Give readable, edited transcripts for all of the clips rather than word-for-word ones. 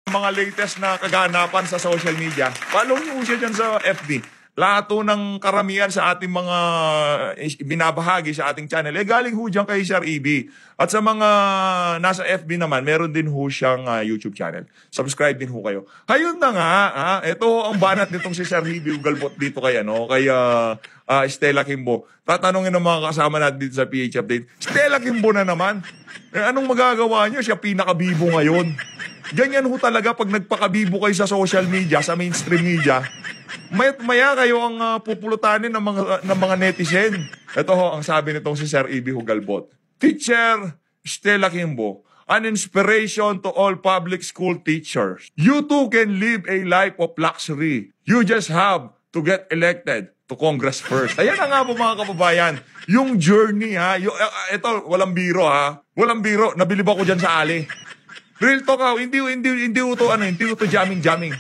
mga latest na kaganapan sa social media, follow nyo siya dyan sa FB. Lahat ng karamihan sa ating mga binabahagi sa ating channel, galing ho dyan kay Sir EB. At sa mga nasa FB naman, meron din ho siyang YouTube channel. Subscribe din ho kayo. Hayun na nga, ito ang banat nitong si Sir EB Ugalbot dito kay Stella Kimbo. Tatanungin ng mga kasama natin dito sa PH Update, Stella Kimbo na naman. Anong magagawa nyo? Siya pinakabibo ngayon. Ganyan ho talaga pag nagpakabibo kayo sa social media, sa mainstream media. Maya kayo ang pupulutanin ng mga netizen. Ito ho ang sabi nitong si Sir EB Ugalbot. Teacher Stella Kimbo, an inspiration to all public school teachers. You too can live a life of luxury. You just have to get elected to Congress first. Ayan na nga po mga kababayan. Yung journey ito walang biro Walang biro. Nabilib ako dyan sa ali. Real talk hindi ito jamming.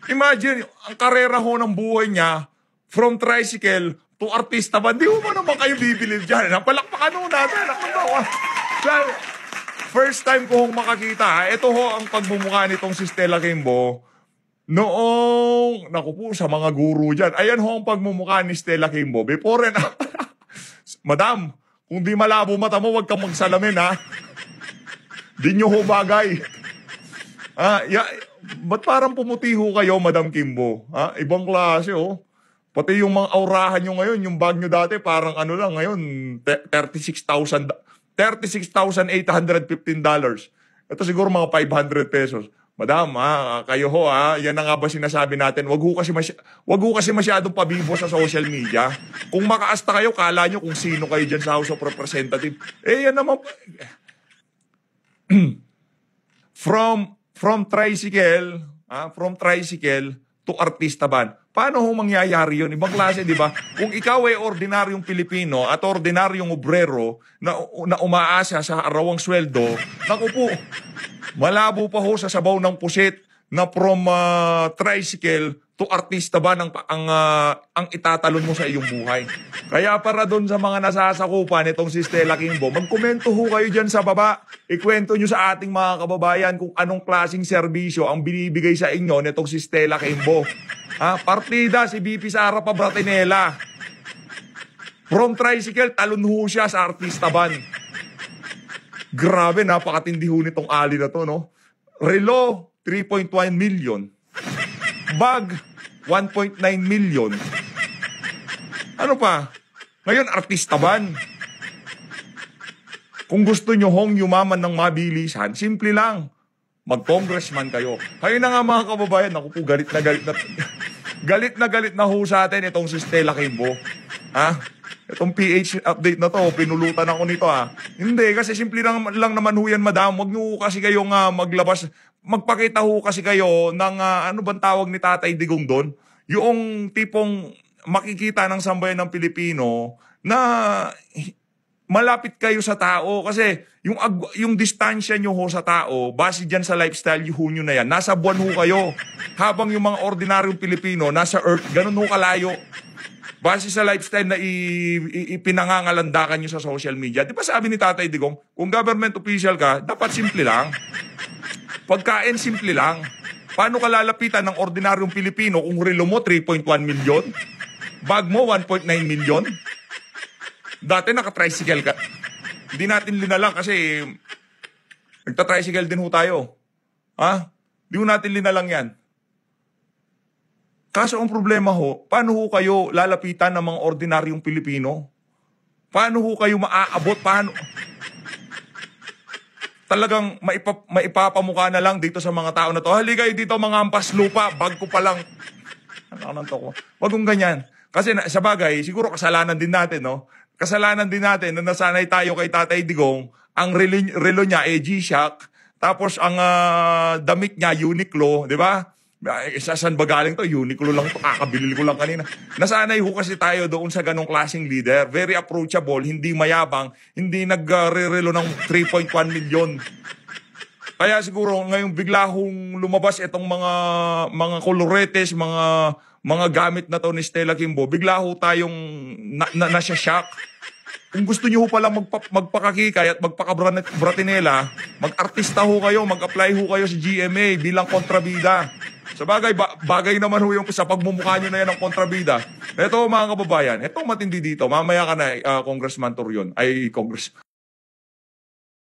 Imagine, ang karera ho ng buhay niya, from tricycle to artista ba, di mo naman kayo bibilib dyan. Napalakpakan ho natin. First time ko hong makakita, ito ho ang pagmumukha nitong si Stella Kimbo. Noong, sa mga guru dyan, ayan ho ang pagmumukha ni Stella Kimbo. Before and after. Madam, kung di malabo mata mo, wag kang magsalamin Di nyo ho bagay. Ba't parang pumuti ho kayo, Madam Kimbo? Ibang klase, Pati yung mga aurahan nyo ngayon, yung bag nyo dati, parang ngayon, $36,815. Ito siguro mga 500 pesos. Madam, kayo ho, yan na nga ba sinasabi natin? Wag ho kasi masyadong pabibo sa social media. Kung makaasta kayo, kala nyo kung sino kayo dyan sa House of Representatives. Yan naman. From tricycle to artista ban. Paano ho mangyayari yun? Ibang klase, di ba? Kung ikaw ay ordinaryong Pilipino at ordinaryong obrero na umaasa sa arawang sweldo, naku po, malabo pa ho sa sabaw ng pusit na from tricycle to artista ban ang itatalon mo sa iyong buhay. Kaya para doon sa mga nasasakupan itong si Stella Kimbo, magkomento ho kayo dyan sa baba. Ikwento nyo sa ating mga kababayan kung anong klaseng serbisyo ang binibigay sa inyo nitong si Stella Kimbo. Partida si BP Sara Pabratinela. From tricycle, talon ho siya sa artista ban. Grabe, napakatindi ho nitong ali na to, no? Relo, 3.1 million. Bag, 1.9 million. Ano pa? Ngayon, artista ban. Kung gusto nyo hong yumaman ng mabilisan, simple lang. Mag-congressman kayo. Kayo na nga mga kababayan, ako po galit na galit na ho sa atin itong si Stella Kimbo. Itong PH update na to, pinulutan ako nito Hindi, kasi simple lang naman ho yan, madam. Huwag nyo kasi kayong maglabas. Magpakita ho kasi kayo ng ano bang tawag ni Tatay Digong doon? Yung tipong makikita ng sambayan ng Pilipino na malapit kayo sa tao. Kasi yung distansya nyo ho sa tao, base dyan sa lifestyle nyo na yan, nasa buwan ho kayo. Habang yung mga ordinaryong Pilipino, nasa earth, ganun ho kalayo. Base sa lifestyle na ipinangangalandakan nyo sa social media. Di ba sabi ni Tatay Digong, kung government official ka, dapat simple lang. Pagkain, simple lang. Paano ka lalapitan ng ordinaryong Pilipino kung relo mo 3.1 million? Bag mo 1.9 million? Dati naka-tricycle ka. Hindi natin linalang kasi nagta-tricycle din ho tayo. Hindi ho natin linalang yan. Kaso ang problema ho, paano ho kayo lalapitan ng mga ordinaryong Pilipino? Paano ho kayo maaabot? Paano? Talagang maipapamukha na lang dito sa mga tao na to. Halika kayo dito mga ampas lupa, bag ko pa lang. Wag kong ganyan. Kasi sa bagay, siguro kasalanan din natin, no? Kasalanan din natin na nasanay tayo kay Tatay Digong, ang relo niya G-Shock, tapos ang damit niya Uniqlo, di ba? Saan ba galing to? Uniqlo lang to, kakabili ko lang kanina. Nasanay ho kasi tayo doon sa ganong klaseng leader. Very approachable, hindi mayabang, hindi nagre-relo ng 3.1 million. Kaya siguro ngayong bigla hong lumabas itong mga koloretes, mga gamit na to ni Stella Kimbo, bigla ho tayong nasya-shock. Kung gusto niyo ho palang magpakakikay at magpakabratinela, mag-artista ho kayo, mag-apply ho kayo sa GMA bilang kontrabida. Sa bagay, bagay naman ho yung sa pagmumukha nyo na yan ng kontrabida. Ito mga kababayan, ito matindi dito. Mamaya ka na, Congressman Torion, ay Congress.